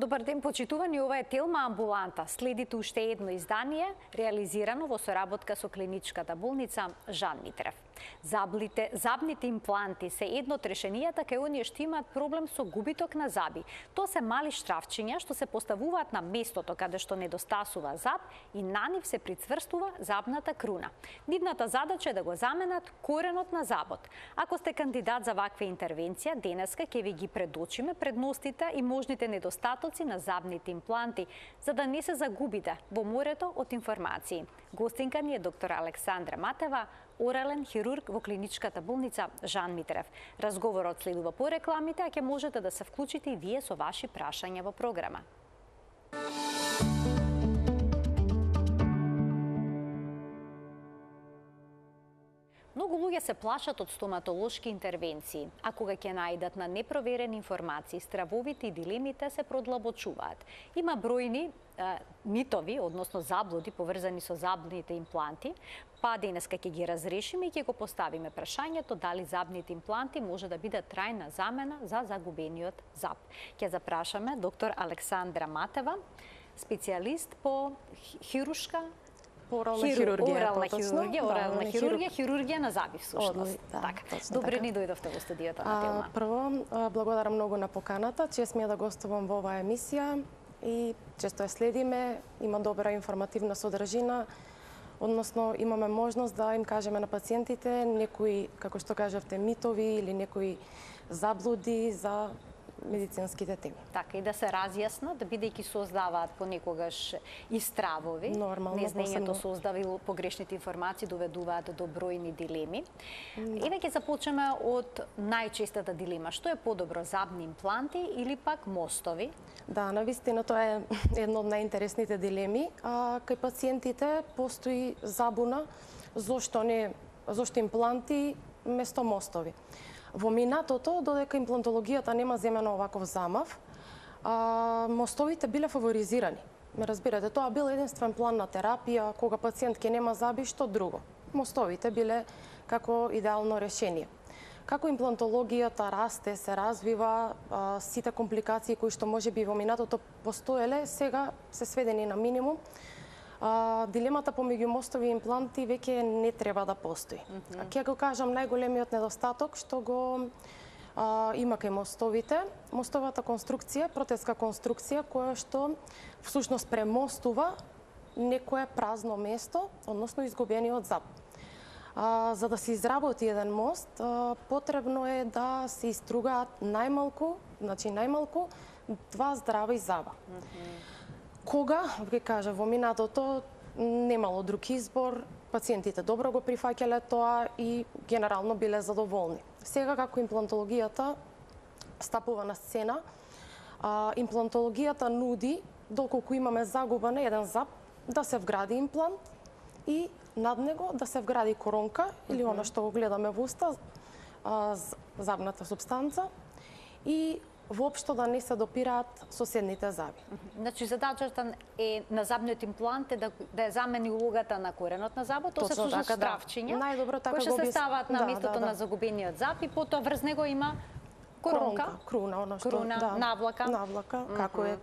Добар ден, почитувани, ова е Телма амбуланта. Следите уште едно издание, реализирано во соработка со клиничката болница Жан Митрев. Забните импланти се едно од решенијата кај оние што имаат проблем со губиток на заби. Тоа се мали штрафчиња што се поставуваат на местото каде што недостасува заб и на нив се прицврстува забната круна. Нивната задача е да го заменат коренот на забот. Ако сте кандидат за ваква интервенција, денеска ќе ви ги предочиме предностите и можните недостатоци на забните импланти, за да не се загубите во морето од информации. Гостинка ни е доктор Александра Матева, орален хирург во клиничката болница Жан Митрев. Разговорот следува по рекламите, а ќе можете да се вклучите и вие со ваши прашања во програма. Многу луѓе се плашат од стоматолошки интервенции, а кога ќе најдат на непроверени информации, стравовите и дилемите се продлабочуваат. Има бројни митови, односно заблуди поврзани со забните импланти, па денеска ќе ги разрешиме и ќе го поставиме прашањето дали забните импланти може да бидат трајна замена за загубениот заб. Ќе запрашаме доктор Александра Матева, специјалист по орална хирургија, хирургија на заби всушност. Добре ни дојдовте во студиото на Телма. Прво, благодарам многу на поканата, чест ми е да гостувам во оваа емисија и често ја следиме, има добра информативна содржина, односно имаме можност да им кажеме на пациентите некои, како што кажавте, митови или некои заблуди за медицинските теми. Така, и да се разјаснат, да бидејќи создаваат понекогаш и стравови. Нормално, незнаењето создава и погрешните информации доведуваат до бројни дилеми. Еве ќе започнеме од најчестата дилема. Што е подобро, забни импланти или пак мостови? Да, навистина тоа е една од најинтересните дилеми. Кај пациентите постои забуна зошто импланти место мостови. Во минатото, додека имплантологијата нема земено оваков замав, мостовите биле фаворизирани. Ме разбирате, тоа бил единствен план на терапија, кога пациент ќе нема заби, што друго. Мостовите биле како идеално решение. Како имплантологијата расте, се развива, сите компликации кои што можеби во минатото постоеле, сега се сведени на минимум. Дилемата помеѓу мостови и импланти веќе не треба да постои. Ќе го кажам најголемиот недостаток што го има кај мостовите. Мостовата конструкција, протезска конструкција која што всушност премостува некое празно место, односно изгубениот заб. За да се изработи еден мост, потребно е да се истругаат најмалку 2 здрави заба. Кога, ќе кажа, во минатото немало друг избор, пациентите добро го прифаќале тоа и генерално биле задоволни. Сега како имплантологијата стапува на сцена, имплантологијата нуди, доколку имаме загуба на еден заб, да се вгради имплант и над него да се вгради коронка или она што го гледаме во уста, забната супстанца и воопшто да не се допираат соседните заби. Значи, задачата е на забниот имплант е да ја замени улогата на коренот на забот, тоа се всушност стравчиња, кои што се ставаат на местото на загубениот заб и потоа врз него има коронка, круна, она што навлака, како е,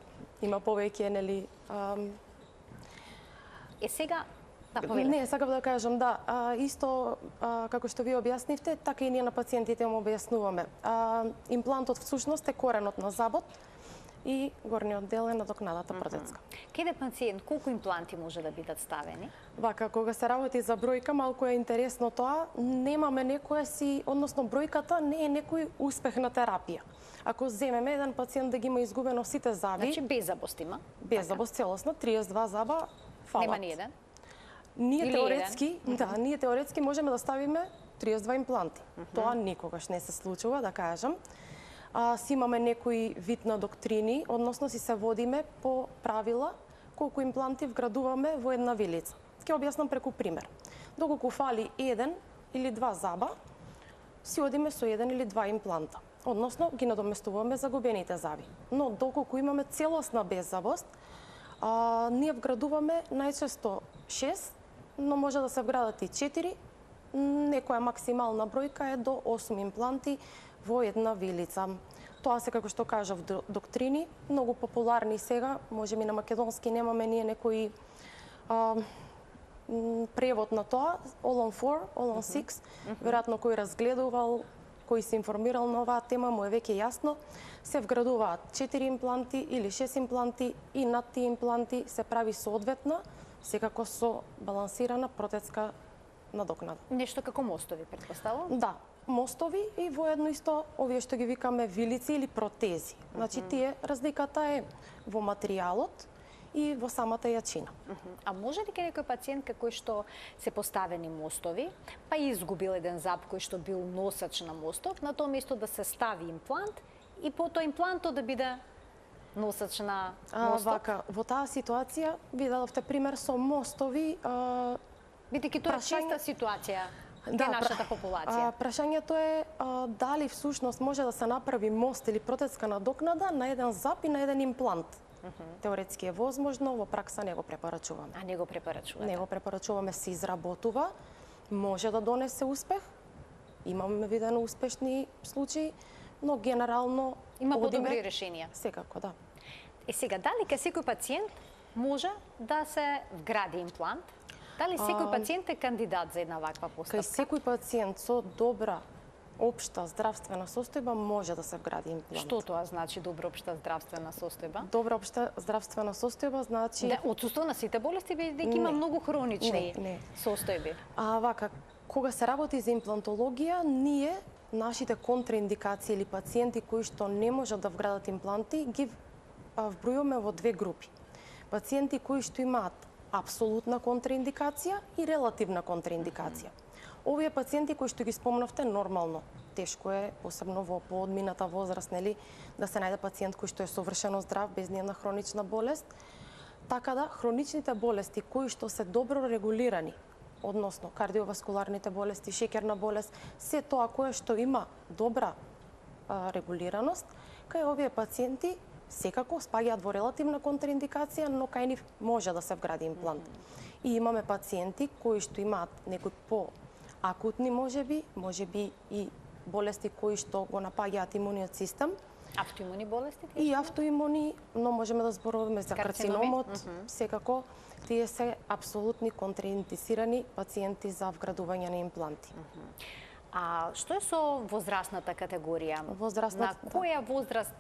има повеќе, нели. Сега не, сакав да кажам, исто како што ви објаснивте, така и ние на пациентите им објаснуваме. Имплантот всушност е коренот на забот и горниот дел е надокнадата протезка. Каде пациент, колку импланти може да бидат ставени? Вака, кога се работи за бројка, малку е интересно тоа, немаме некоја односно бројката не е некој успех на терапија. Ако земеме еден пациент да ги има изгубено сите заби, значи беззабост има? Беззабост целосно, 32 заба фалат. Нема ни еден? Ние теоретски можеме да ставиме 32 импланти. Тоа никогаш не се случува, да кажам. Си имаме некој вид на доктрини, односно си се водиме по правила колку импланти вградуваме во една вилица. Ќе објаснам преку пример. Доколку фали еден или 2 заба, си одиме со еден или 2 импланта. Односно ги надоместуваме загубените заби. Но доколку имаме целосна беззабост, ние вградуваме најчесто 6, но може да се вградат и 4. Некоја максимална бројка е до 8 импланти во една вилица. Тоа се, како што кажав, доктрини, многу популарни сега, можеби на македонски немаме ние некои превод на тоа, All on 4, All on 6, веројатно кој разгледувал, кој се информирал на оваа тема, му е веќе јасно, се вградуваат 4 импланти или 6 импланти и над тие импланти се прави соодветна, секако со балансирана протезка надокнада. Нешто како мостови, претпоставувам? Да, мостови и воедно исто овие што ги викаме вилици или протези. Значи тие разликата е во материјалот и во самата јачина. А може ли некој пациент кој што се поставени мостови, па изгубил еден зап кој што бил носач на мостов, на тоа место да се стави имплант и по тој имплантот да биде носач на мостов? Вака, во таа ситуација ви дадовте пример со мостови. Бидејќи тоа е честа ситуација кај нашата популација. Прашањето е дали всушност може да се направи мост или протезка надокнада на еден зап и на еден имплант. Теоретски е возможно, во пракса не го препорачуваме. А не го препорачувате? Не го препорачуваме, се изработува, може да донесе успех. Имаме видено успешни случаи, но генерално има подобри решенија. Секако, да. Сега, дали кај секој пациент може да се вгради имплант? Дали секој пациент е кандидат за една ваква постапка? Кај секој пациент со добра општа здравствена состојба може да се вгради имплант. Што тоа значи добра општа здравствена состојба? Добра општа здравствена состојба значи Да, отсуство на сите болести, бидејќи има многу хронични состојби. Вака, кога се работи за имплантологија, ние нашите контраиндикации или пациенти кои што не можат да вградат импланти ги вбројуваме во две групи. Пациенти кои што имаат апсолутна контраиндикација и релативна контраиндикација. Овие пациенти кои што ги спомнавте, нормално, тешко е, посебно во поодмината возраст, нели, да се најде пациент кој што е совршено здрав, без ниедна хронична болест. Така да, хроничните болести кои што се добро регулирани, односно кардиоваскуларните болести, шеќерна болест, се тоа кое што има добра регулираност, кај овие пациенти секако спаѓаат во релативна контраиндикација, но кај нив може да се вгради имплант. И имаме пациенти кои што имаат некои по-акутни можеби и болести кои што го напаѓаат имуниот систем. Автоимуни болести? И автоимуни, но можеме да зборуваме за карциномот, секако тие се апсолутни контраиндицирани пациенти за вградување на импланти. А што е со возрастната категорија? На која возраст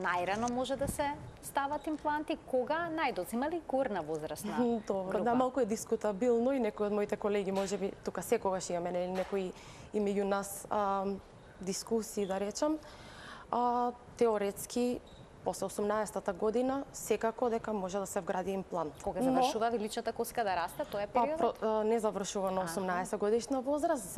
најрано може да се стават импланти, кога најдоцна? Има ли горна возрастна група? Добро, малку е дискутабилно и некои од моите колеги можеби тука секогаш имаме некои и меѓу нас дискусии, да речам. Теоретски после 18-та година секако дека може да се вгради имплант. Кога завршува виличната коска да расте, тоа е периодот? Не завршува на 18 годишна возраст,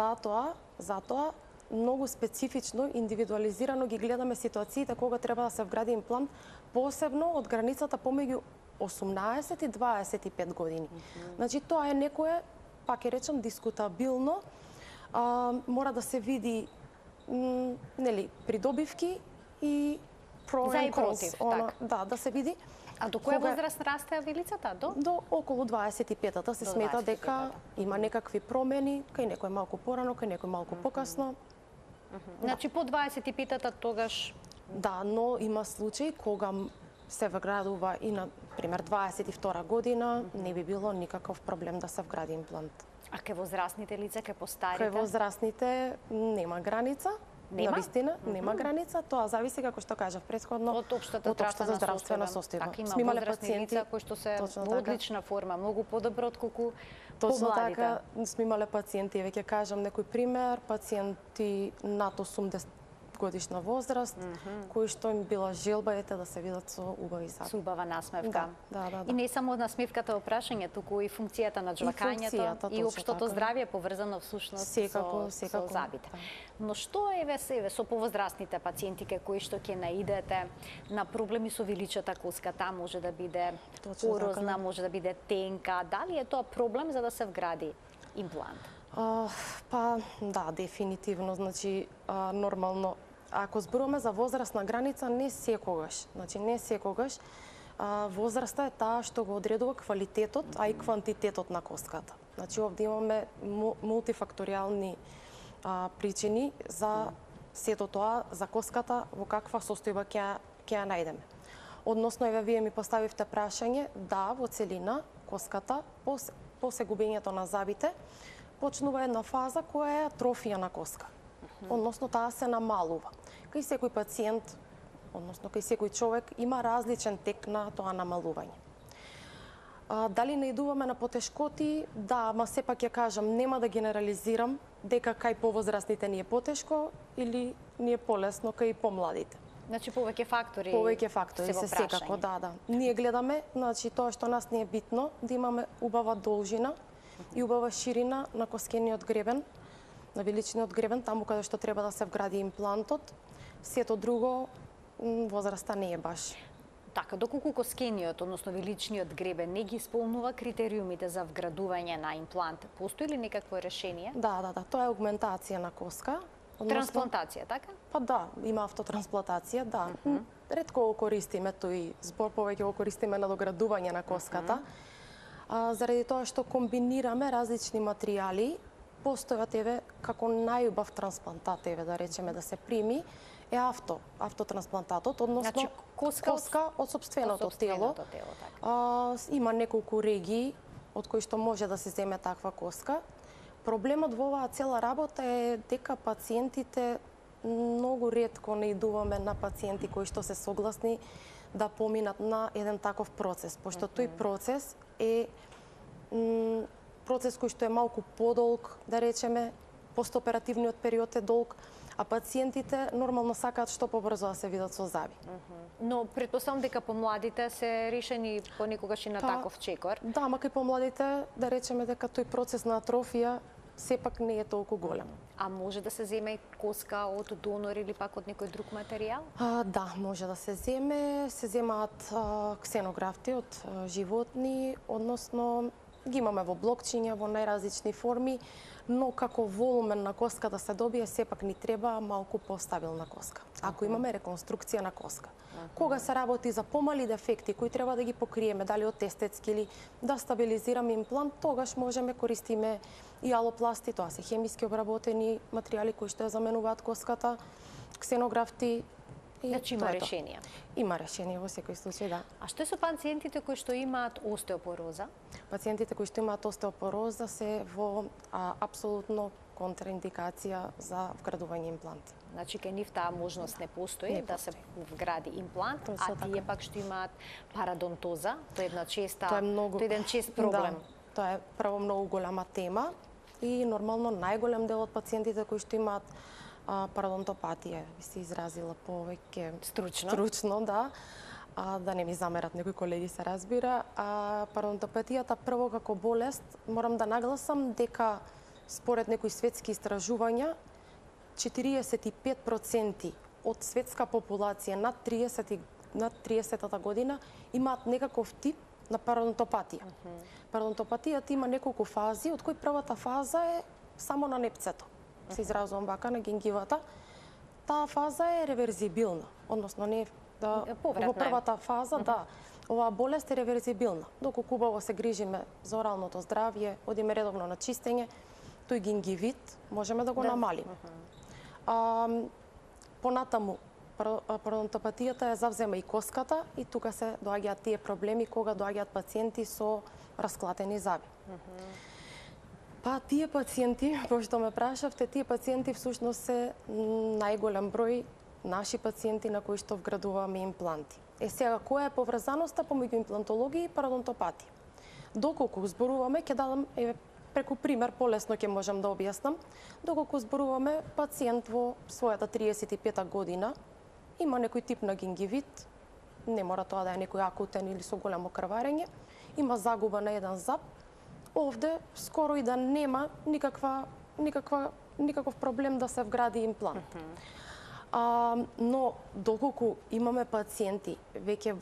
затоа многу специфично, индивидуализирано ги гледаме ситуациите кога треба да се вгради имплант, посебно од границата помеѓу 18 и 25 години. Значи тоа е некое, пак ќе речам, дискутабилно. Мора да се види нели придобивки и про и против, да се види. А до која возраст расте вилицата? До околу 25-та се смета дека има некакви промени, кај некој малку порано, кај некој малку покасно. Значи по 25-та тогаш? Да, но има случаи кога се вградува и на пример 22 година, не би било никаков проблем да се вгради имплант. А кај возрастните лица, кај постарите? Кај возрастните нема граница. Навистина, нема граница, тоа зависи како што кажав претходно од општата здравствена состојба. Така има возрастни лица кои што се во одлична форма, многу подобро отколку помладите. Точно така, сме имале пациенти, веќе кажам некој пример, пациенти над 80 годишна возраст, кои што им била желба да се видат со убави зап. Со убава насмевка. Да. И не само насмевката во прашање, туку и функцијата на жвакањето и општото здравје поврзано всушност со забите. Но што е со повозрастните пациенти кои што ќе наидете на проблеми со виличата коска, таа може да биде порозна, може да биде тенка, дали е тоа проблем за да се вгради имплант? Па да, дефинитивно, значи нормално. Ако зборуваме за возрастна граница, не секогаш возраста е таа што го одредува квалитетот, а и квантитетот на коската. Значи овде имаме мултифакторијални причини за сето тоа за коската во каква состојба ќе ја најдеме. Односно, еве вие ми поставивте прашање, да, во целина коската после губењето на забите почнува една фаза која е атрофија на коска. Односно, таа се намалува. Кај секој пациент, односно кај секој човек има различен тек на тоа намалување. Дали наидуваме на потешкоти? Да, ама сепак ќе кажам, нема да генерализирам дека кај повозрастните ни е потешко или ни е полесно кај помладите. Значи повеќе фактори. Повеќе фактори се секако, да. Ние гледаме, значи тоа што нас ни е битно, да имаме убава должина и убава ширина на коскениот гребен, на виличниот гребен, таму каде што треба да се вгради имплантот. Сето друго возраста не е баш. Така, доколку коскениот, односно виличниот гребен не ги исполнува критериумите за вградување на имплант, постои ли некакво решение? Да, тоа е аугментација на коска. Трансплантација, така? Па да, има автотрансплантација, да. Ретко го користиме тој збор, повеќе го користиме на доградување на коската. Заради тоа што комбинираме различни материјали, постојат еве како најубав трансплантат, еве да речеме да се прими, е автотрансплантатот, односно значи, коска од сопственото тело. Има неколку регии од кои што може да се земе таква коска. Проблемот во оваа цела работа е дека пациентите многу ретко наидуваме на пациенти кои што се согласни да поминат на еден таков процес, пошто тој процес е процес кој што е малку подолг, да речеме, постоперативниот период е долг, а пациентите нормално сакаат што побрзо да се видат со заби. Но претпоставам дека помладите се решени понекогаш и на таков чекор. Да, ама кај помладите, да речеме дека тој процес на атрофија сепак не е толку голем. А може да се земе и коска од донор или пак од некој друг материјал? Да, може да се земе. Се земаат ксенографти од животни, односно ги имаме во блокчиња, во најразлични форми, но како волумен на коска да се добие, сепак ни треба малку постабилна коска. Ако имаме реконструкција на коска. Кога се работи за помали дефекти кои треба да ги покриеме, дали од естетски или да стабилизираме имплант, тогаш можеме користиме и алопласти, тоа се хемиски обработени материјали кои што ја заменуваат коската, ксенографти. Значи има решенија. Има решение во секој случај, да. А што е со пациентите кои што имаат остеопороза? Пациентите кои што имаат остеопороза се во апсолутно контраиндикација за вградување импланти. Значи кај нив таа можност не постои да се вгради имплант, а тие пак што имаат парадонтоза, тоа е една честа, тоа е еден чест проблем. Да, тоа е право многу голема тема и нормално најголем дел од пациентите кои што имаат парадонтопатија, би се изразила повеќе стручно, да. Да не ми замерат некои колеги, се разбира. Парадонтопатијата прво како болест, морам да нагласам дека според некои светски истражувања 45% од светска популација над 30-та година имаат некаков тип на парадонтопатија. Парадонтопатијата има неколку фази, од кои првата фаза е само на непцето. Се изразувам вака, на гингивата. Таа фаза е реверзибилна, односно не во првата фаза, да, оваа болест е реверзибилна. Доколку убаво се грижиме за оралното здравје, одиме редовно на чистење, тој гингивит можеме да го намалиме. Понатаму, парадонтопатијата ја завзема и коската и тука се доаѓаат тие проблеми кога доаѓаат пациенти со расклатени заби. Па тие пациенти, пошто ме прашавте, тие пациенти всушност се најголем број наши пациенти на кои што вградуваме импланти. Сега, која е поврзаноста помеѓу имплантологија и парадонтопатија? Доколку зборуваме, ќе дадам преку пример, полесно ќе можам да објаснам. Доколку зборуваме пациент во својата 35-та година, има некој тип на гингивит, не мора тоа да е некој акутен или со големо крварење, има загуба на еден заб, овде скоро и да нема никаков проблем да се вгради имплант. Но доколку имаме пациенти веќе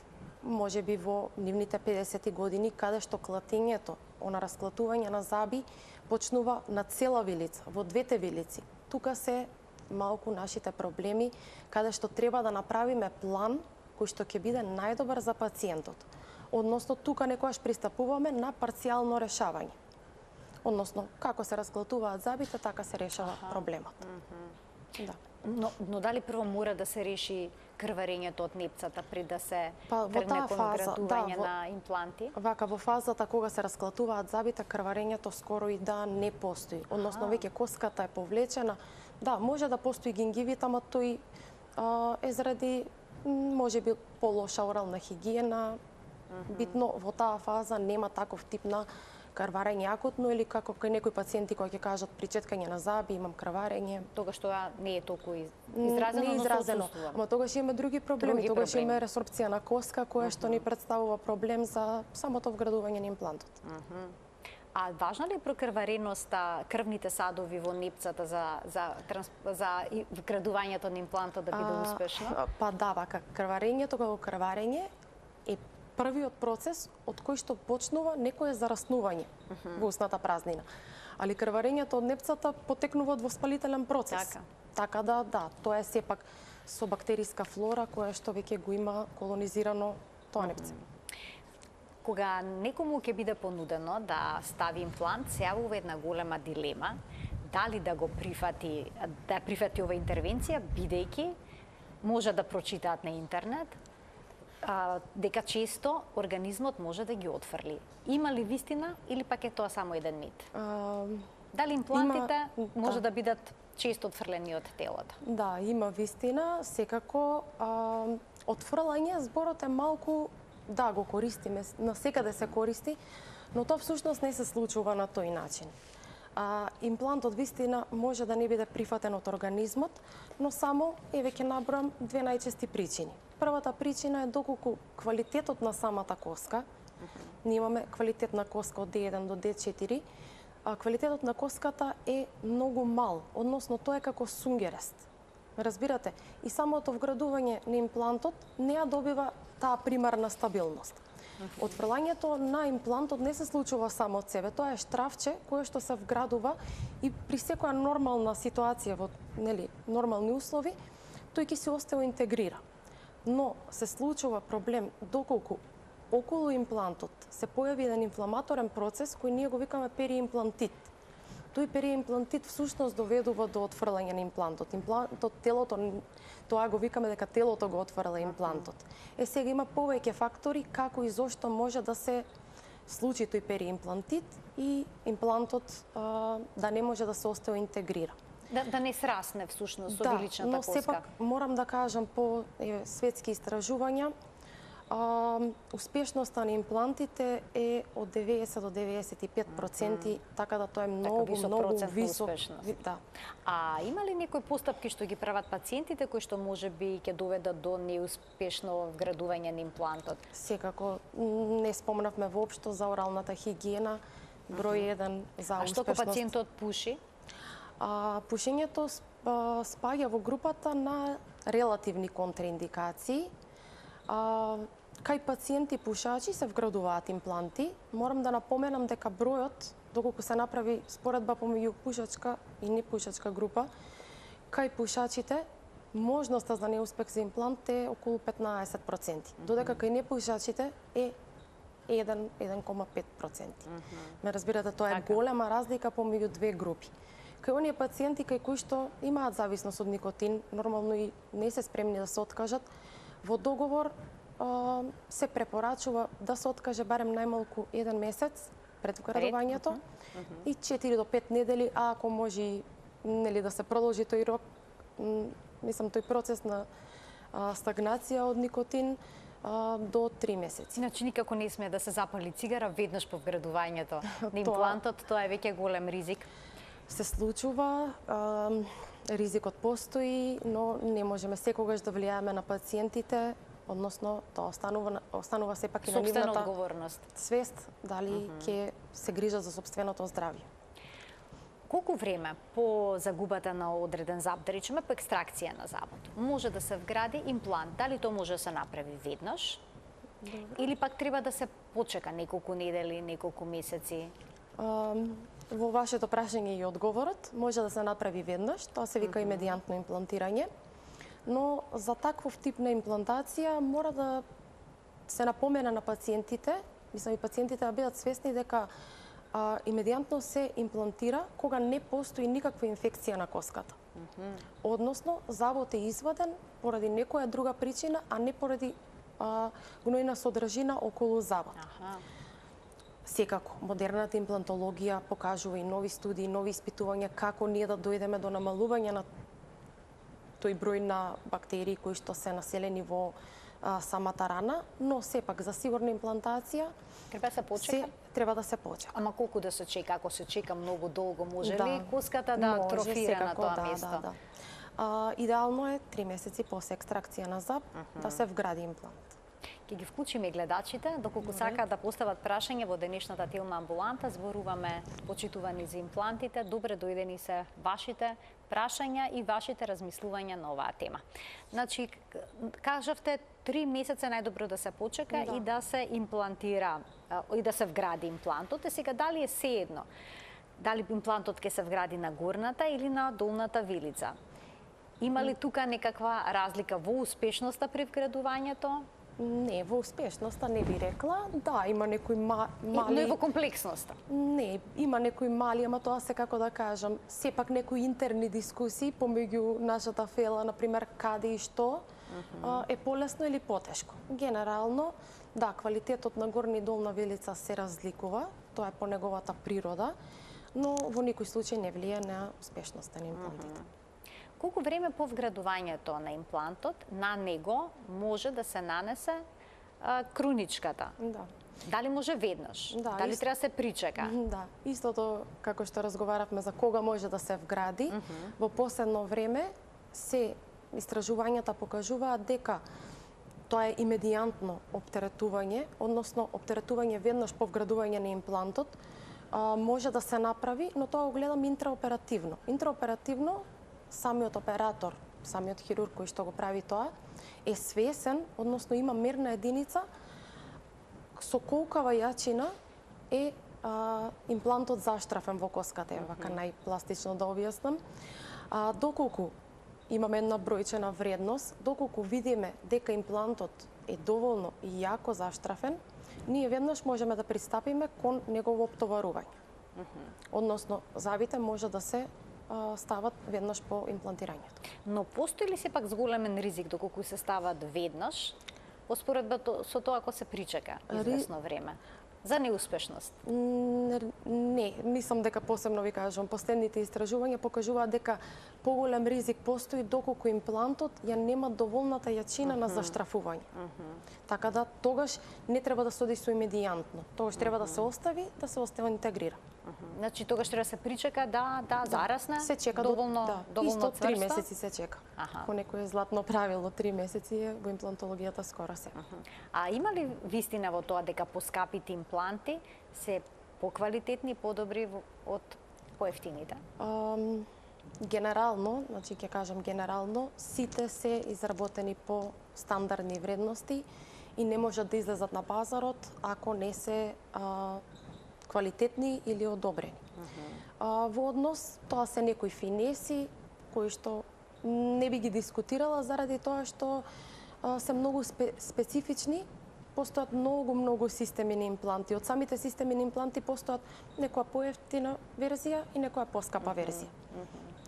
можеби во нивните 50 години, каде што клатењето, она расклатување на заби почнува на цела вилица, во двете вилици. Тука се малку нашите проблеми, каде што треба да направиме план кој што ќе биде најдобар за пациентот. Односно, тука некојаш пристапуваме на парцијално решавање. Односно, како се расклатуваат забите, така се решава проблемот. Да. Но дали прво мора да се реши крварењето од непцата пред да се Во тргне таа кон фаза, вградување на импланти? Вака, во фазата кога се расклатуваат забите, крварењето скоро и да не постои. Односно, веќе коската е повлечена. Да, може да постои гингивит, ама тој е заради може би полоша орална хигиена. Битно во таа фаза нема таков тип на крварење акутно или како кај некои пациенти кои ќе кажат при четкање на заби имам крварење. Тогаш тоа не е толку изразено, Не е но изразено. се отсуствува. Ама тогаш имаме други проблеми. Тогаш проблеми. имаме ресорбција на коска која што ни представува проблем за самото вградување на имплантот. А важна ли е прокрвареноста, крвните садови во непцата за вградувањето на имплантот да биде успешно? Па да, вака, крварењето како крварење е првиот процес од кој што почнува некое зараснување во устната празнина. Али крварењето од непцата потекнува од воспалителен процес. Така да, тоа е сепак со бактериска флора која што веќе го има колонизирано тоа непце. Кога некому ќе биде понудено да стави имплант, се јавува една голема дилема дали да го прифати, да прифати ова интервенција, бидејќи може да прочитаат на интернет дека често организмот може да ги отфрли. Има ли вистина или пак е тоа само еден мит? Дали имплантите може да бидат често отфрлени од телото? Да, има вистина, секако отфрлање зборот е малку. Да, го користиме, насекаде се користи, но тоа всушност не се случува на тој начин. Имплантот вистина може да не биде прифатен од организмот, но само веќе набројам две најчести причини. Првата причина е доколку квалитетот на самата коска, ние имаме квалитет на коска од D1 до D4, квалитетот на коската е многу мал, односно тоа е како сунгерест. Разбирате? И самото вградување на имплантот не ја добива таа примарна стабилност. Отфрлањето на имплантот не се случува само од себе, тоа е штрафче кое што се вградува и при секоја нормална ситуација во нормални услови, тој ќе се остава интегрира. Но се случува проблем доколку околу имплантот се појави еден инфламаторен процес кој ние го викаме периимплантит. Тој периимплантит всушност доведува до отфрлање на имплантот. Телото, тоа го викаме дека телото го отфрла имплантот. Сега има повеќе фактори како и зошто може да се случи тој периимплантит и имплантот да не може да се остава интегрира. Да не срасне всушност со виличната коска. Но сепак морам да кажам по светски истражувања, успешноста на имплантите е од 90 до 95%, така да тоа е многу висок. Да. А има ли некои постапки што ги прават пациентите кои што можеби ќе доведат до неуспешно вградување на имплантот? Секако не спомнавме воопшто за оралната хигиена, број 1 за успешност. А што ако пациентот пуши? Пушењето спаѓа во групата на релативни контраиндикации. Кај пациенти пушачи се вградуваат импланти. Морам да напоменам дека бројот, доколку се направи споредба помеѓу пушачка и непушачка група, кај пушачите можноста за неуспех за имплант е околу 15%, додека кај непушачите е 1,5%. Ме разбирате, тоа е голема разлика помеѓу две групи. Кај оние пациенти кај кои што имаат зависност од никотин, нормално и не се спремни да се откажат, во договор се препорачува да се откаже барем најмалку 1 месец пред вградувањето и 4 до 5 недели, а ако може да се продолжи тој рок, мислам тој процес на стагнација од никотин до 3 месеци. Значи никако не сме да се запали цигара веднаш по вградувањето на имплантот, тоа е веќе голем ризик. Се случува, ризикот постои, но не можеме секогаш да влијаеме на пациентите, односно тоа останува сепак и на нивната одговорност. Свест дали ќе се грижат за сопственото здравје. Колку време по загубата на одреден заб, да речеме по екстракција на забот, може да се вгради имплант? Дали тоа може да се направи веднаш? Или пак треба да се почека неколку недели, неколку месеци? Во вашето прашање и одговорот може да се направи веднаш, тоа се вика и медијантно имплантирање, но за таков тип на имплантација мора да се напомена на пациентите, мислам и пациентите да бидат свесни дека и медијантно се имплантира кога не постои никаква инфекција на коската. Односно, забот е изваден поради некоја друга причина, а не поради гнојна содржина околу забот. Секако, модерната имплантологија покажува и нови студии, нови испитувања како ние да дојдеме до намалување на тој број на бактерии кои што се населени во самата рана, но сепак за сигурна имплантација треба да се почека. Треба да се почека. Ама колку да се чека? Ако се чека многу долго, може ли коската да атрофира на тоа место? Идеално е 3 месеци после екстракција на зап да се вгради имплант. Ќе ги вклучиме гледачите, доколку сакаат да постават прашање во денешната Телма амбуланта, зборуваме почитувани за имплантите, добре дојдени се вашите прашања и вашите размислувања на оваа тема. Значи, кажавте 3 месеца најдобро да се почека и да се имплантира и да се вгради имплантот. Сега дали е сеедно? Дали имплантот ќе се вгради на горната или на долната вилица? Има ли тука некаква разлика во успешноста при вградувањето? Не, во успешноста не би рекла. Да, има некои мали... Но и во комплексноста? Не, има некои мали, ама тоа се како да кажам, сепак некои интерни дискусии помеѓу нашата фела, например, каде и што е полесно или потешко. Генерално, да, квалитетот на горна и долна вилица се разликува, тоа е по неговата природа, но во никој случај не влие на успешноста на имплантите. Колку време по вградувањето на имплантот на него може да се нанесе круничката? Да. Дали може веднаш? Да, дали треба да се причека? Да, истото како што разговаравме за кога може да се вгради, во последно време се истражувањата покажуваат дека тоа е имедијантно оптеретување, односно оптеретување веднаш по вградување на имплантот, може да се направи, но тоа го гледам интраоперативно. Интраоперативно самиот оператор, самиот хирург кој што го прави тоа, е свесен, односно има мерна единица со колкава јачина е имплантот заштрафен во коската, вака најпластично да објаснам. Доколку имаме една бројчена вредност, доколку видиме дека имплантот е доволно и јако заштрафен, ние веднаш можеме да пристапиме кон негово оптоварување. Односно, забите може да се стават веднаш по имплантирањето. Но постои ли сепак зголемен ризик доколку се стават веднаш, споредба со тоа ако се причека известно време? За неуспешност? Не, мислам дека посебно ви кажам, последните истражувања покажуваат дека поголем ризик постои доколку имплантот ја нема доволната јачина на заштрафување. Така да тогаш не треба да се оди со имедијантно. Тогаш треба да се остави, да се интегрира. Значи тогаш треба да се причека да зарасне, се чека доволно исто 3 цврста? месеци се чека. По некое златно правило 3 месеци е во имплантологијата скоро се. А има ли вистина во тоа дека поскапите импланти се поквалитетни и подобри од поевтините? Генерално, значи ќе кажам генерално, сите се изработени по стандардни вредности и не можат да излезат на пазарот ако не се квалитетни или одобрени. Во однос, тоа се некои финеси кои што не би ги дискутирала заради тоа што се многу специфични, постојат многу системи на импланти. Од самите системи на импланти постојат некоја поевтина верзија и некоја поскапа верзија.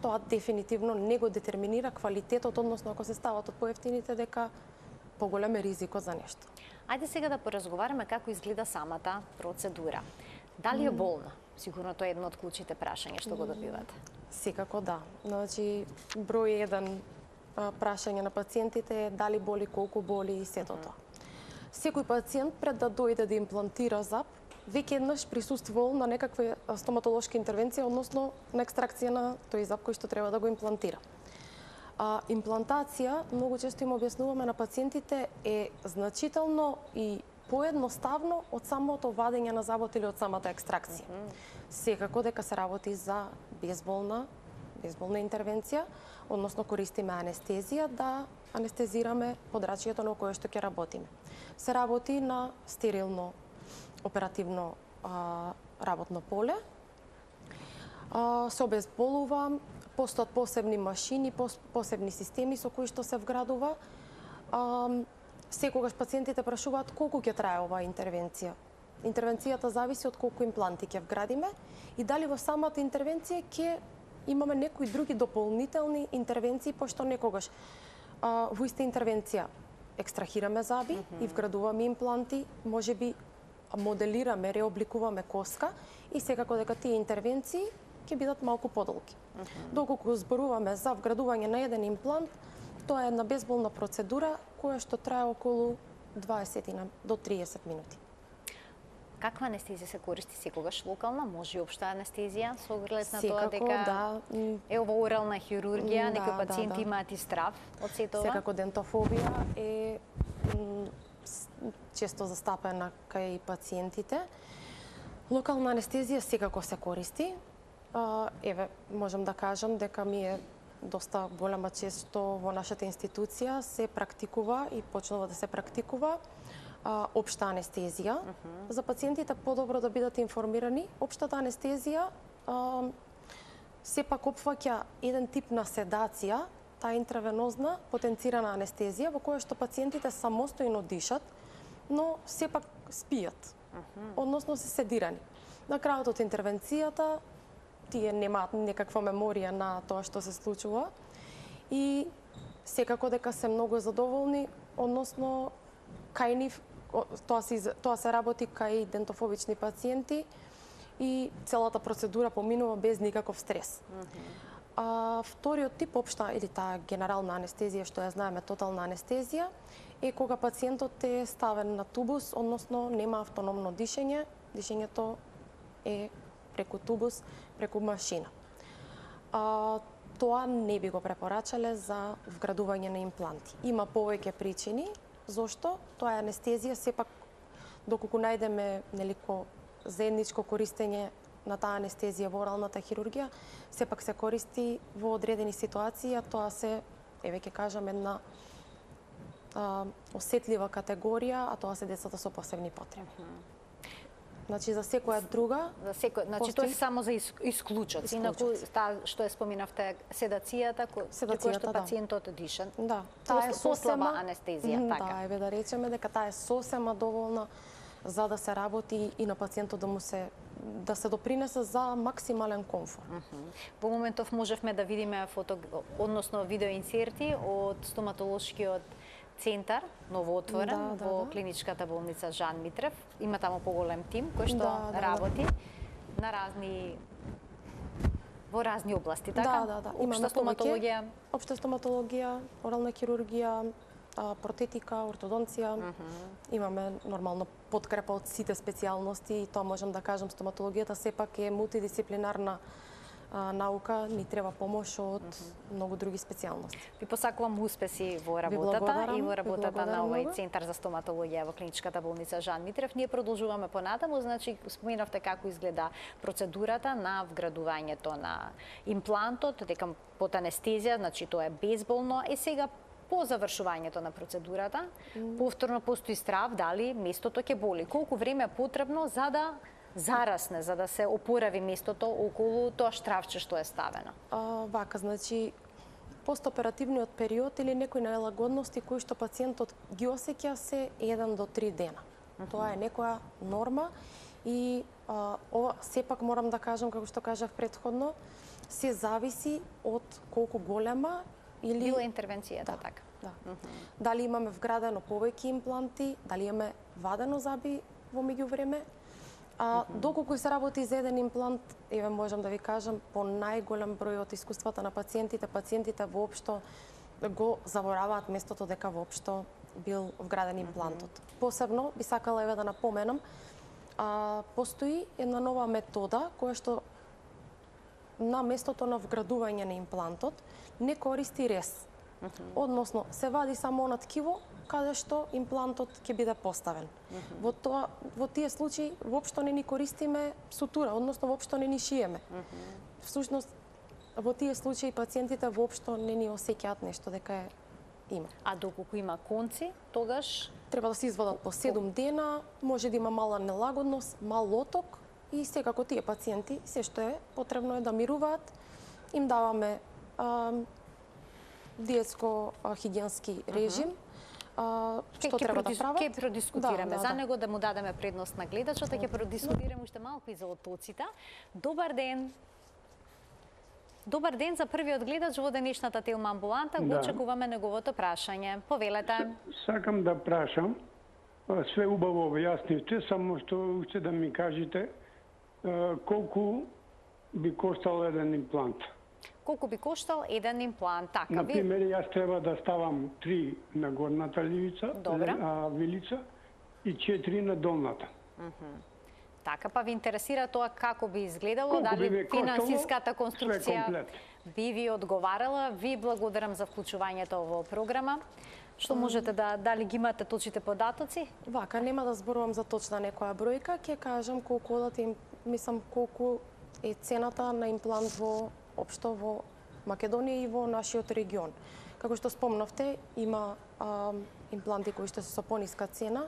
Тоа дефинитивно не го детерминира квалитетот, односно ако се стават од поевтините дека поголем е ризикот за нешто. Ајде сега да поразговараме како изгледа самата процедура. Дали е болно? Сигурно тоа е едно од клучите прашања што го добивате. Секако да. Значи, број 1 прашање на пациентите е дали боли, колку боли и сето тоа. Секој пациент пред да дојде да имплантира зап, веќе еднаш присуствувал на некаква стоматолошка интервенција, односно на екстракција на тој зап кој што треба да го имплантира. Имплантација, многу често им објаснуваме на пациентите, е значително и поедноставно од самото вадење на забот или од самата екстракција. Секако дека се работи за безболна интервенција, односно користиме анестезија да анестезираме подрачјето на кое што ќе работиме. Се работи на стерилно оперативно работно поле. Се обезболува, постојат посебни машини, посебни системи со кои што се вградува. Секогаш пациентите прашуваат колку ќе трае оваа интервенција. Интервенцијата зависи од колку импланти ќе вградиме и дали во самата интервенција ќе имаме некои други дополнителни интервенции, пошто некогаш во иста интервенција екстрахираме заби и вградуваме импланти, можеби моделираме, реобликуваме коска и секако дека тие интервенции ќе бидат малку подолги. Доколку зборуваме за вградување на еден имплант, тоа е една безболна процедура која што трае околу 20 до 30 минути. Каква анестезија се користи секогаш локална? Може и општа анестезија со оглед на Секако, тоа дека да. е ова орална хирургија, Да, некои пациенти да. имаат и страв од сето ова? Секако дентофобија е често застапена кај пациентите. Локална анестезија секако се користи. Еве, можам да кажам дека ми е доста голема чест што во нашата институција се практикува и почнува да се практикува општа анестезија. За пациентите подобро да бидат информирани, општата анестезија сепак опфаќа еден тип на седација, таа интравенозна потенцирана анестезија во која што пациентите самостојно дишат, но сепак спијат, односно се седирани. На крајот од интервенцијата тие немаат некаква меморија на тоа што се случува и секако дека се многу задоволни, односно кај нив тоа се работи кај дентофобични пациенти и целата процедура поминува без никаков стрес. Вториот тип општа или таа генерална анестезија што ја знаеме тотална анестезија е кога пациентот е ставен на тубус, односно нема автономно дишење, дишењето е преку тубус, преку машина. Тоа не би го препорачале за вградување на импланти. Има повеќе причини зошто тоа е анестезија, сепак доколку најдеме нелико заедничко користење на таа анестезија во оралната хирургија, сепак се користи во одредени ситуации, а тоа се, еве ќе кажам, една осетлива категорија, а тоа се децата со посебни потреби. Значи за секоја друга, значи тоа е само за исклучоци. Инаку таа што е споминавте седацијата, која што пациентот диша. Да, таа е послаба анестезија, така. Да, еве да речеме дека таа е сосема доволна за да се работи и на пациентот да се допринесе за максимален комфорт. Во моментов можевме да видиме односно видеоинсерти од стоматолошкиот центар, новоотворен во клиничката болница Жан Митрев. Има таму поголем тим кој што работи на во разни области, така? Да. Општа стоматологија, општа стоматологија, орална хирургија, протетика, ортодонција. Имаме нормално подкрепа од сите специјалности и тоа можам да кажам, стоматологијата сепак е мултидисциплинарна наука, ни треба помош од многу други специјалности. Ви посакувам успеси во работата и во работата на овој центар за стоматологија во клиничката болница Жан Митрев. Ние продолжуваме понатаму, значи споменавте како изгледа процедурата на вградувањето на имплантот, дека под анестезија, значи тоа е безболно. И сега по завршувањето на процедурата, повторно постои страв дали местото ќе боли. Колку време е потребно за да зарасне, за да се опорави местото околу тоа штравче што е ставено? Вака, значи, постоперативниот период или некои нелагодности кои што пациентот ги осеќа се 1 до 3 дена. Тоа е некоја норма и ова сепак морам да кажам, како што кажав претходно, се зависи од колку голема или била интервенцијата, така. Да. Дали имаме вградено повеќе импланти, дали имаме вадено заби во меѓувреме. Доколку се работи за еден имплант, еве можам да ви кажам, по најголем број од искуствата на пациентите воопшто го забораваат местото дека воопшто бил вграден имплантот. Посебно би сакала еве да напоменам, постои една нова метода која што на местото на вградување на имплантот не користи рез. Односно, се вади само она ткиво каде што имплантот ќе биде поставен. Во тие случаи воопшто не ни користиме сутура, односно воопшто не ни шиеме. Всушност, во тие случаи пациентите воопшто не ни осеќаат нешто дека има. А доколку има конци, тогаш треба да се извадат по 7 дена, може да има мала нелагодност, мал оток и секако тие пациенти се што е потребно е да мируваат, им даваме диетско хигиенски режим, што треба да прават. Ќе продискутираме за него, да му дадеме предност на гледачот, ќе продискутираме уште малку и за отоците. Добар ден. Добар ден за првиот гледач во денешната Телма амбуланта. Го очекуваме неговото прашање. Повелете. Сакам да прашам, све убаво објаснивте, само што уште да ми кажете колку би коштал еден имплант. Колку би коштал еден имплант? Така, Например, јас треба да ставам 3 на горната ливица, вилица и 4 на долната. Така, па ви интересира тоа како би изгледало, Колку дали би финансиската коштало, конструкција би ви одговарала. Ви благодарам за вклучувањето во програма. Што можете дали ги имате точните податоци? Вака, нема да зборувам за точна некоја бројка, ќе кажам колку е цената на имплант општо во Македонија и во нашиот регион. Како што спомнавте, има импланти кои што се со пониска цена.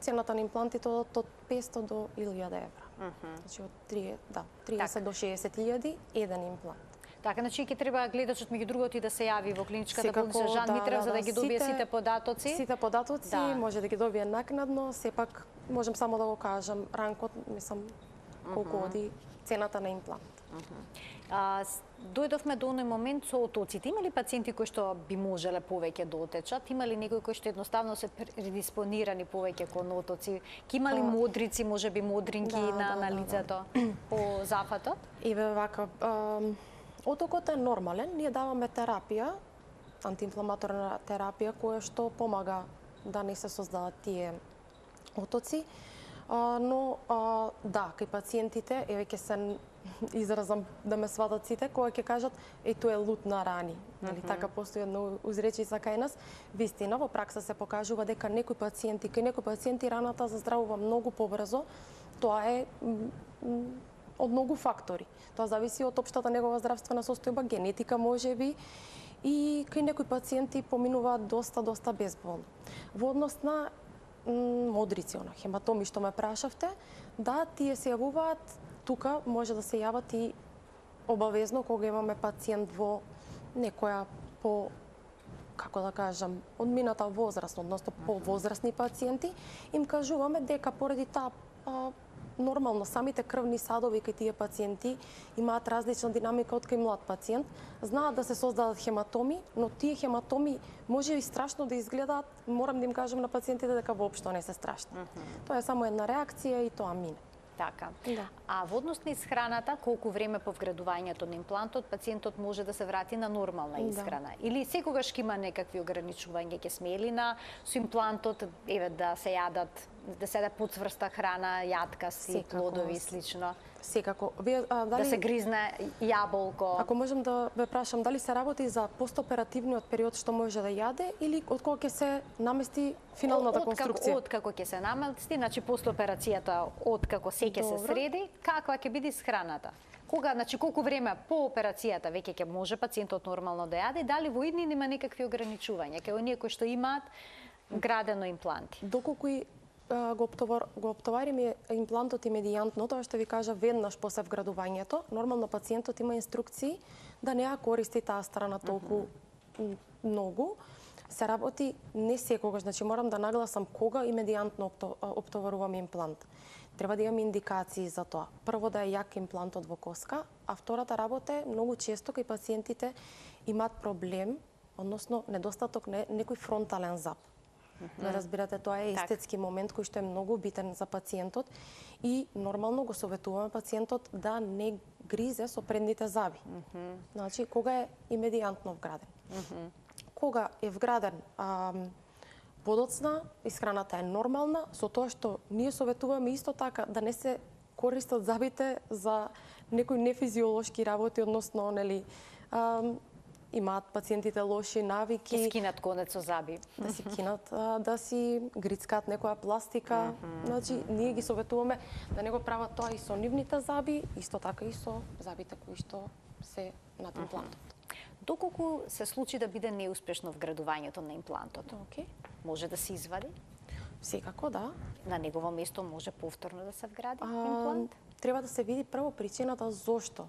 Цената на имплантите од 500 до 1000 евра. Значи од 30 до 60.000 еден имплант. Така, значи ќе треба гледачот меѓу другото и да се јави во клиничката болница Жан Митрев за да ги добие сите податоци. Сите податоци може да ги добие накнадно, сепак можам само да го кажам ранкот, колку оди цената на имплант. Дојдовме до оној момент со отоците. Има ли пациенти кои што би можеле повеќе да отечат? Има ли некои кои што едноставно се предиспонирани повеќе кон отоци? Има ли модрици, можеби модринки на лицето по зафатот? Еве вака, отокот е нормален. Ние даваме терапија, антиинфламаторна терапија, која што помага да не се создадат тие отоци. Но кај пациентите, еве ќе се изразам да ме сватат сите, кои ќе кажат тоа е лут на рани. Така постои една узречица кај нас. Вистина, во пракса се покажува дека кај некои пациенти раната заздравува многу побрзо. Тоа е од многу фактори. Тоа зависи од општата негова здравствена состојба, генетика можеби, и кај некои пациенти поминуваат доста безболно. Во однос на модрици, хематоми што ме прашавте, тие се јавуваат, тука може да се јават и обавезно кога имаме пациент во некоја одмината возраст, односно повозрастни пациенти, им кажуваме дека поради таа нормално самите крвни садови кај тие пациенти имаат различна динамика од кај млад пациент, знаат да се создадат хематоми, но тие хематоми може и страшно да изгледаат, морам да им кажам на пациентите дека воопшто не се страшни. Тоа е само една реакција и тоа мине. Така. А во однос на исхраната, колку време по вградувањето на имплантот, пациентот може да се врати на нормална исхрана? Или секогаш ќе има некакви ограничувања, ќе смели со имплантот, да се јадат, да се јаде подсврста храна, јаткаси, плодови и слично? Секако. Да се гризне јаболко? Ако можам да ве прашам, дали се работи за постоперативниот период што може да јаде или од кога ќе се намести финалната конструкција? Откако ќе се намести, значи после операцијата, откако се ќе се среди, каква ќе биде исхраната? Кога, значи колку време по операцијата веќе ќе може пациентот нормално да јаде, дали во иднина има некакви ограничувања кај оние кои што имаат градено импланти? Доколку го оптовариме имплантот имедијантно, тоа што ви кажа веднаш после вградувањето, нормално пациентот има инструкции да не ја користи таа страна толку многу. Се работи не секогаш, значи морам да нагласам кога имедијантно оптоварувам имплант. Треба да имам индикации за тоа. Прво да е јак имплантот во коска, а втората работа е многу често кај пациентите имаат проблем, односно недостаток на некој фронтален зап. Разбирате, тоа е естетски момент кој што е многу битен за пациентот и нормално го советуваме пациентот да не гризе со предните заби. Значи, кога е имедијантно вграден. Кога е вграден подоцна, исхраната е нормална, со тоа што ние советуваме исто така да не се користат забите за некои нефизиолошки работи, односно, имаат пациентите лоши навики. Ки скинат конец со заби. Да си кинат, да си грицкаат некоја пластика. Значи, ние ги советуваме да не го прават тоа и со нивните заби, исто така и со забите кои што се над имплантот. Доколку се случи да биде неуспешно вградувањето на имплантот, може да се извади? Секако, да. На негово место може повторно да се вгради имплант? Треба да се види прво причината зошто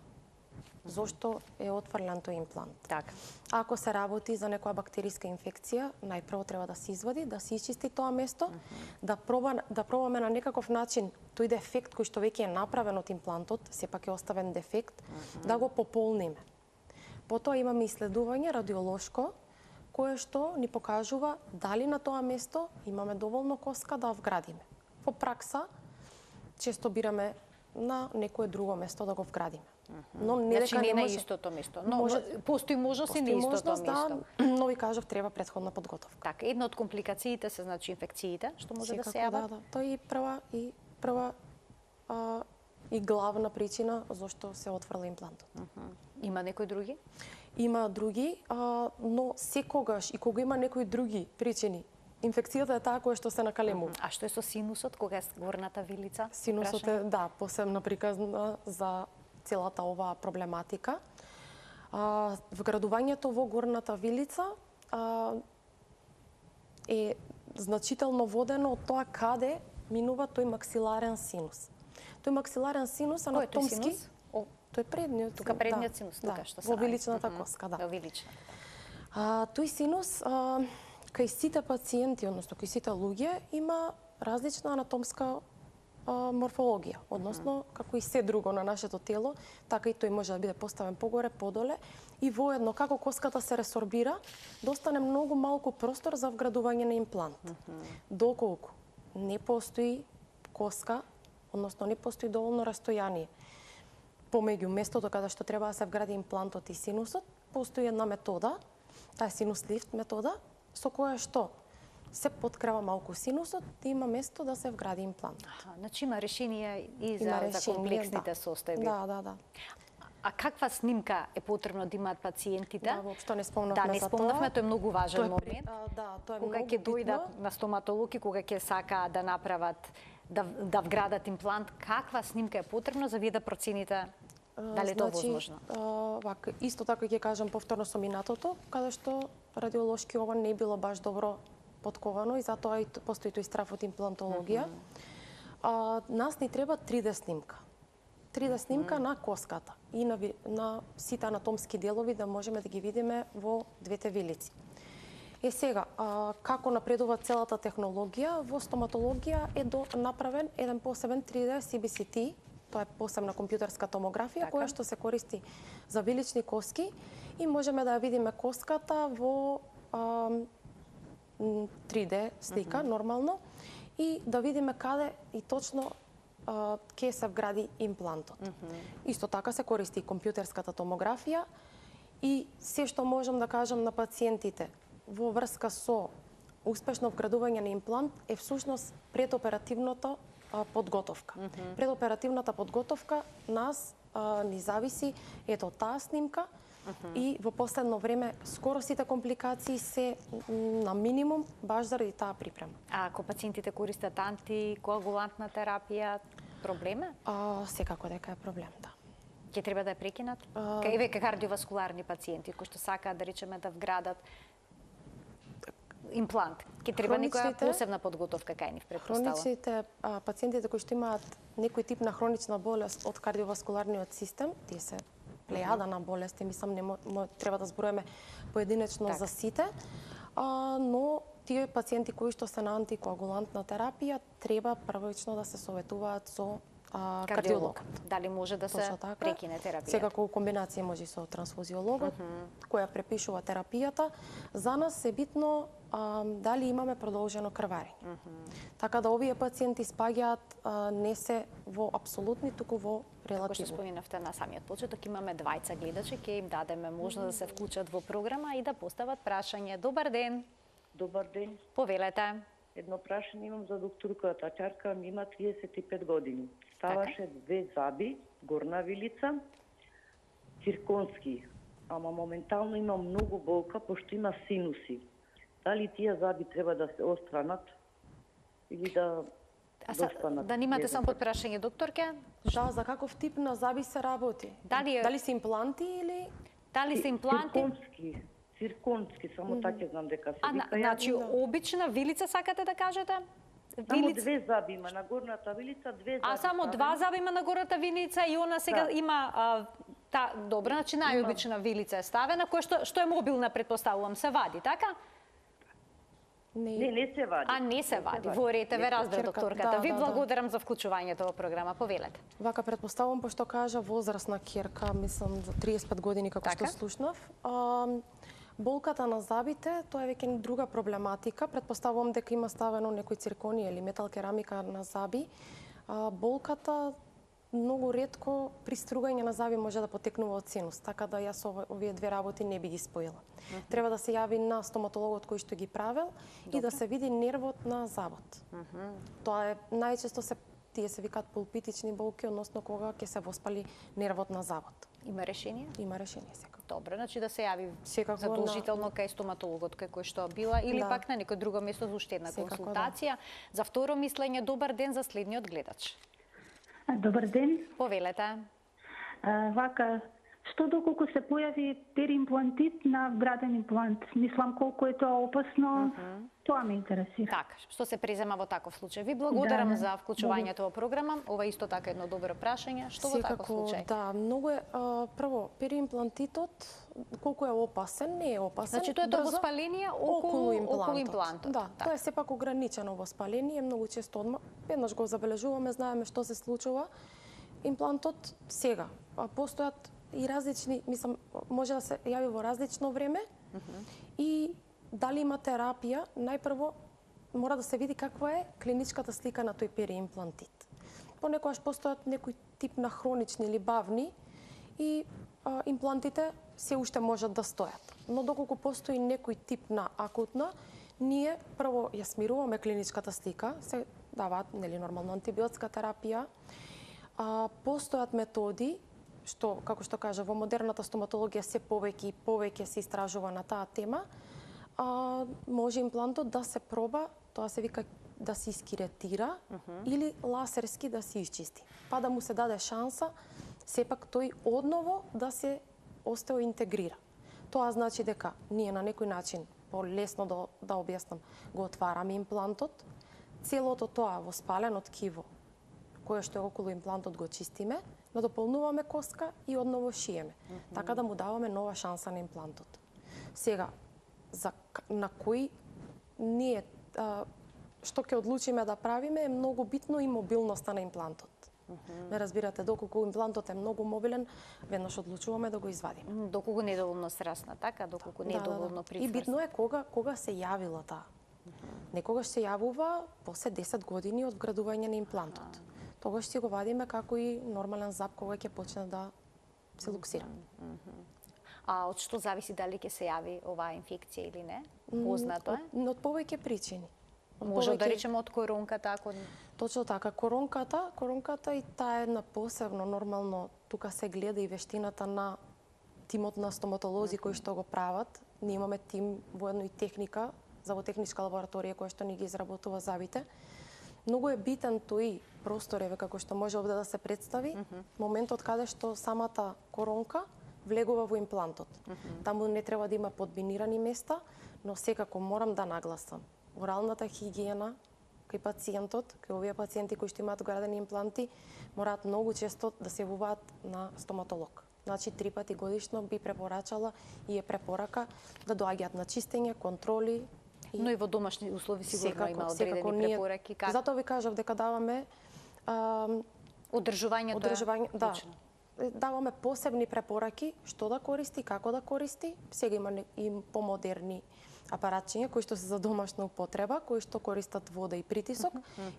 зошто е отфрлен тој имплант. Така. Ако се работи за некоја бактериска инфекција, најпрво треба да се извади, да се исчисти тоа место, да пробаме на некаков начин тој дефект кој што веќе е направен од имплантот, сепак е оставен дефект, да го пополниме. Потоа имаме исследување радиолошко, кое што ни покажува дали на тоа место имаме доволно коска да вградиме. По пракса, често бираме на некое друго место да го вградиме. Но не дека не не на може... истото место. Но постои можност и на истото место. Да, но ви кажав, треба претходна подготовка. Така, една од компликациите се значи инфекциите, што може да се Секако, јават. да. Тоа е прва и главна причина зашто се отфрла имплантот. Има некои други? Има други, но секогаш и кога има некои други причини, инфекцијата е таа која што се накалемува. А што е со синусот, кога е горната вилица? Синусот е, да, посебно приказна за целата оваа проблематика. Вградувањето во горната вилица е значително водено од тоа каде минува тој максиларен синус. Тој максиларен синус анатомски... Тој е предниот. Тука предниот синус, тука што се во виличната коска, да. Во вилична. Тој синус кај сите пациенти, односно кај сите луѓе, има различна анатомска морфологија, односно како и се друго на нашето тело, така и тој може да биде поставен погоре, подоле и воедно како коската се ресорбира, достане многу малку простор за вградување на имплант. Доколку не постои коска, односно не постои доволно растојание помеѓу местото каде што треба да се вгради имплантот и синусот, постои една метода, таа е синус лифт метода, со која што се подкрива малку синусот и има место да се вгради имплант. Значи има решение и за комплексните состојби. Да. А каква снимка е потребно да имаат пациентите? Да, воопшто не спомнавме не спомнавме, тоа е многу важен момент. Тоа е кога многу ќе дојдат битно. на стоматолог и кога ќе сакаат да направат да вградат имплант, каква снимка е потребно за вие да процените дали е тоа возможно? Исто така ќе кажам повторно со минатото, каде што радиолошки ова не било баш добро подковано и затоа и постои тој страф од имплантологија. Нас ни треба 3D снимка. 3D снимка на коската и на сите анатомски делови да можеме да ги видиме во двете вилици. Сега, како напредува целата технологија, во стоматологија е направен еден посебен 3D CBCT, тоа е посебна компјутерска томографија, која што се користи за вилични коски и можеме да ја видиме коската во 3D слика, нормално, и да видиме каде и точно ќе се вгради имплантот. Исто така се користи и компјутерската томографија и се што можам да кажам на пациентите во врска со успешно вградување на имплант е всушност предоперативната подготовка. Предоперативната подготовка нас ни зависи ето таа снимка и во последно време скоро сите компликации се на минимум баш заради таа припрема. А ако пациентите користат антикоагулантна терапија, проблем е? Секако дека е проблем, да. Ќе треба да ја прекинат? Еве кардиоваскуларни пациенти кои што сакаат да речеме да вградат имплант, ќе треба некоја посебна подготовка кај нив, претпоставам. Хроничните пациентите кои што имаат некој тип на хронична болест од кардиоваскуларниот систем, тие се плејада на болести, мислам треба да зброиме поединечно за сите, но тие пациенти кои што се на антикоагулантна терапија треба првично да се советуваат со кардиолог. Дали може да се прекине терапијата? Секако у комбинација може и со трансфузиологот, која препишува терапијата. За нас е битно дали имаме продолжено крварење. Така да овие пациенти спаѓаат не се во апсолутни, туку во релативни. Како што споменавте на самиот почеток, имаме двајца гледачи, ќе им дадеме можност да се вклучат во програма и да постават прашање. Добар ден. Добар ден. Повелете. Едно прашање имам за докторката. Ќарка ми има 35 години. Ставаше 2 заби, горна вилица, цирконски. Ама моментално има многу болка, пошто има синуси. Дали тие заби треба да се остранат или да достанат? Да немате само под прашање, докторке? Да, за каков тип на заби се работи? Дали се импланти или... Дали се импланти? Цирконски, само така знам дека се вика. Значи, обична вилица сакате да кажете? Само 2 заби има на горната вилица, 2 заби. А само 2 заби има на горната вилица и она сега има Добро, значи најобична вилица е ставена, која што е мобилна, претпоставувам, се вади, така? Не се вади. Не се вади. Во рете ве разбра докторката. Ви благодарам за вклучувањето во програма. Повелете. Вака претпоставувам, пошто кажа возрастна ќерка, мислам за 35 години како што слушнав. Болката на зъбите, тоа е веќе друга проблематика. Претпоставувам дека има ставено некој циркони или метал керамика на зъби. Болката многу ретко при стругање на зъби може да потекнува од синус, така да јас овие две работи не би ги споила. Треба да се јави на стоматологот кој што ги правел и да се види нервот на зъбот. Тоа е најчесто тие се викаат пулпитични болки, односно кога ќе се воспали нервот на зъбот. Има решение? Има решение секако. Добро, значи да се јави задолжително кај стоматологот кај кој што била или пак на некој друго место за уште една консултација. За второ мислење, добар ден за следниот гледач. Добар ден. Повелете. Вака, што доколку се појави перимплантит на вграден имплант? Мислам колку е тоа опасно, тоа ме интересира. Така, што се презема во таков случај? Ви благодарам за вклучувањето во програма. Ова исто така едно добро прашање. Што во таков случај? Да, многу е прво перимплантитот колку е опасен, не е опасен. Значи тоа е тоа воспаление околу имплантот. Да, тоа е сепак ограничено воспаление, многу често веднаш го забележуваме, знаеме што се случува. Имплантот сега постојат и различни, мислам, може да се јави во различно време и дали има терапија, најпрво мора да се види каква е клиничката слика на тој периимплантит. Понекогаш постојат некој тип на хронични или бавни и имплантите се уште можат да стојат. Но доколку постои некој тип на акутна, ние прво ја смируваме клиничката слика, се даваат нормално антибиотска терапија, постојат методи што, како што кажа, во модерната стоматологија се повеќе и повеќе се истражува на таа тема, може имплантот да се проба, тоа се вика да се искиретира или ласерски да се исчисти. Па да му се даде шанса, сепак тој одново да се остеоинтегрира. Тоа значи дека ние на некој начин, полесно да објаснам, го отвараме имплантот, целото тоа воспалено ткиво, кое што е околу имплантот го чистиме, надополнуваме коска и одново шиеме, така да му даваме нова шанса на имплантот. Сега, на кој ние, што ќе одлучиме да правиме, е многу битно и мобилноста на имплантот. Ме разбирате, доколку имплантот е многу мобилен, веднаш одлучуваме да го извадиме. Доколку не е доволно срасна, така? Доколку не е доволно прицврст. И битно е кога се јавила таа. Некогаш се јавува после 10 години од вградување на имплантот. Тогаш си го вадиме како и нормален зап кога ќе почне да се луксира. А од што зависи дали ќе се јави оваа инфекција или не? Познато е? Од повеќе причини. Може да речеме од коронката, ако... Точно така, коронката и таа е една посебно, нормално, тука се гледа и вештината на тимот на стоматолози кои што го прават. Ние имаме тим воедно и техника, зъботехничка лабораторија која што ни ги изработува зъбите. Многу е битен тој простор, како што може овде да се представи, моментот каде што самата коронка влегува во имплантот. Таму не треба да има подбинирани места, но секако морам да нагласам. Оралната хигиена кај пациентот, кај овие пациенти кои што имаат вградени импланти, мораат многу често да се јавуваат на стоматолог. Значи 3 пати годишно би препорачала и е препорака да доаѓаат на чистење, контроли. Но и во домашни услови сигурно има одредени препораки. Затоа ви кажав дека даваме одржувањето. Да. Даваме посебни препораки што да користи, како да користи. Сега има и помодерни апаратчиња кои што се за домашна употреба, кои што користат вода и притисок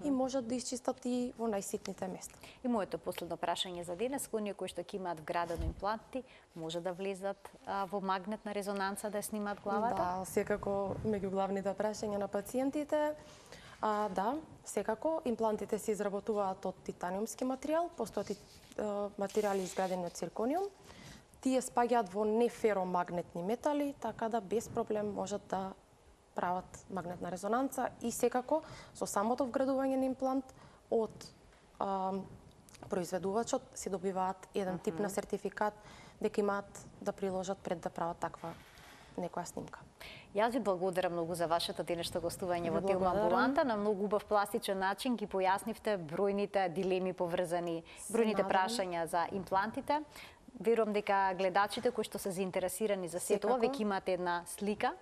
и можат да исчистат и во најситните места. И моето последно прашање за денес, оние кои што ќе имаат вградено импланти, може да влезат во магнетна резонанца да снимаат главата? Да, секако меѓу главните прашања на пациентите. Да, секако имплантите се изработуваат од титаниумски материјал, постојат и материјали изградени од циркониум. Тие спаѓаат во неферомагнетни метали, така да без проблем можат да прават магнетна резонанца и секако со самото вградување на имплант од произведувачот се добиваат еден тип на сертификат дека имаат да приложат пред да прават таква некоја снимка. Јас ви благодарам многу за вашето денешно гостување во Телма Амбуланта. На многу убав пластичен начин ги појаснивте бројните дилеми поврзани, бројните прашања за имплантите. Верувам дека гледачите кои што се заинтересирани за сето ова Секако. веќе имаат една слика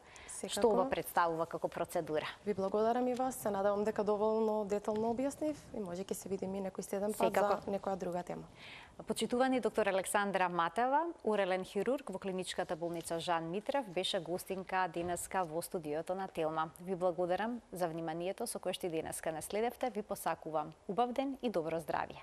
што Секако. ова представува како процедура. Ви благодарам и вас, се надевам дека доволно детално објаснив и може ќе се видиме некој следен пат Секако. за некоја друга тема. Почитувани доктор Александра Матева, урелен хирург во клиничката болница Жан Митрев, беше гостинка денеска во студиото на Телма. Ви благодарам за вниманието со кое што денеска не следевте. Ви посакувам убав ден и добро здравје.